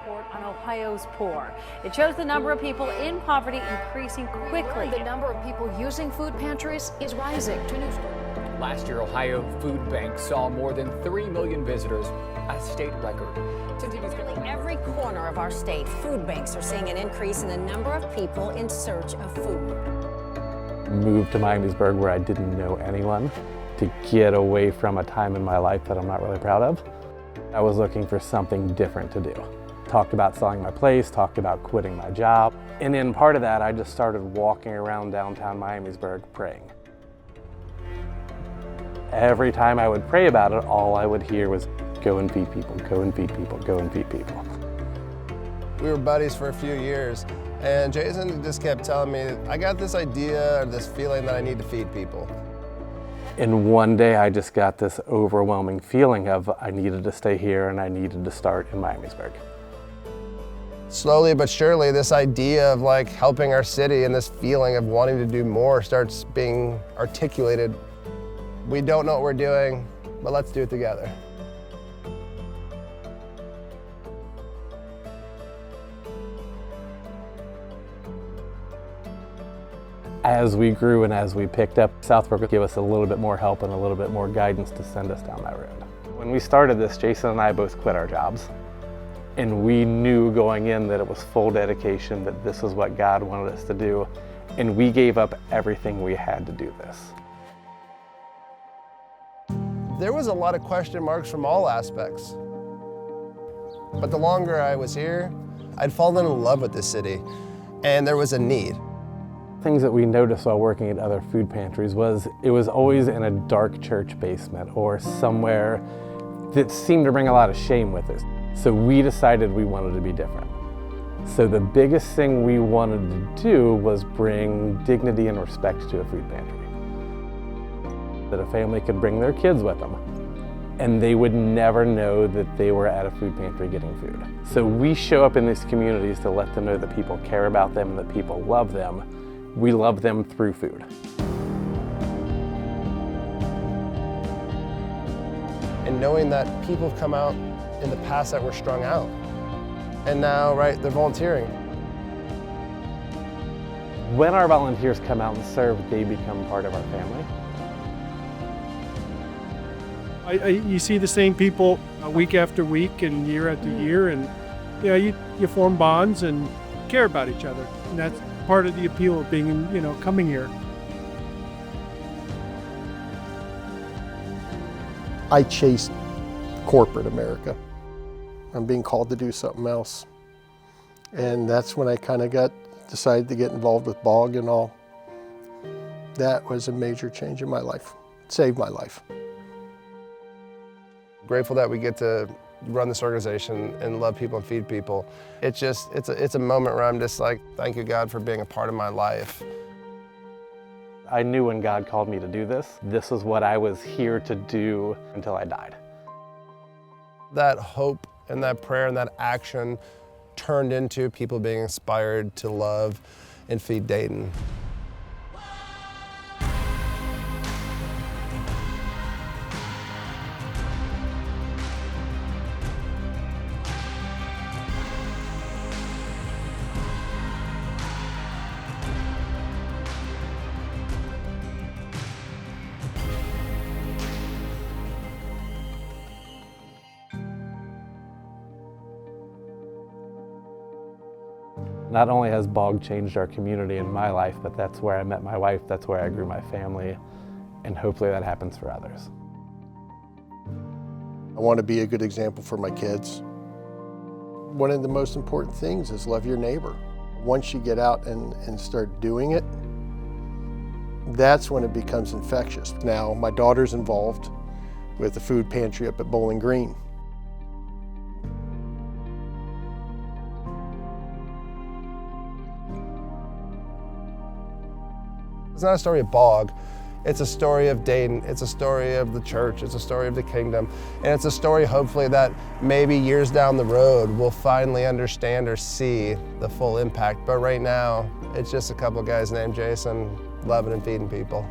report on Ohio's poor. It shows the number of people in poverty increasing quickly. The number of people using food pantries is rising. Last year, Ohio Food Bank saw more than 3 million visitors, a state record. Nearly every corner of our state, food banks are seeing an increase in the number of people in search of food. Moved to Miamisburg where I didn't know anyone to get away from a time in my life that I'm not really proud of. I was looking for something different to do. Talked about selling my place, talked about quitting my job. And in part of that, I just started walking around downtown Miamisburg praying. Every time I would pray about it, all I would hear was, go and feed people, go and feed people, go and feed people. We were buddies for a few years, and Jason just kept telling me, I got this idea or this feeling that I need to feed people. And one day I just got this overwhelming feeling of I needed to stay here and I needed to start in Miamisburg. Slowly but surely, this idea of like helping our city and this feeling of wanting to do more starts being articulated. We don't know what we're doing, but let's do it together. As we grew and as we picked up, SouthBrook would give us a little bit more help and a little bit more guidance to send us down that road. When we started this, Jason and I both quit our jobs. And we knew going in that it was full dedication, that this is what God wanted us to do. And we gave up everything we had to do this. There was a lot of question marks from all aspects. But the longer I was here, I'd fallen in love with this city, and there was a need. Things that we noticed while working at other food pantries was it was always in a dark church basement or somewhere that seemed to bring a lot of shame with it. So we decided we wanted to be different. So the biggest thing we wanted to do was bring dignity and respect to a food pantry. That a family could bring their kids with them and they would never know that they were at a food pantry getting food. So we show up in these communities to let them know that people care about them and that people love them. We love them through food. And knowing that people have come out in the past that were strung out. And now, right, they're volunteering. When our volunteers come out and serve, they become part of our family. You see the same people week after week and year after year, and you form bonds and care about each other. And that's part of the appeal of being, coming here. I chased corporate America. I'm being called to do something else. And that's when I kind of decided to get involved with BOGG and all. That was a major change in my life. It saved my life. Grateful that we get to run this organization and love people and feed people. It's a moment where I'm just like, thank you, God, for being a part of my life. I knew when God called me to do this, this is what I was here to do until I died. That hope and that prayer and that action turned into people being inspired to love and feed Dayton. Not only has BOGG changed our community and my life, but that's where I met my wife, that's where I grew my family, and hopefully that happens for others. I want to be a good example for my kids. One of the most important things is love your neighbor. Once you get out and start doing it, that's when it becomes infectious. Now, my daughter's involved with the food pantry up at Bowling Green. It's not a story of BOGG, it's a story of Dayton, it's a story of the church, it's a story of the kingdom, and it's a story hopefully that maybe years down the road we'll finally understand or see the full impact. But right now, it's just a couple guys named Jason loving and feeding people.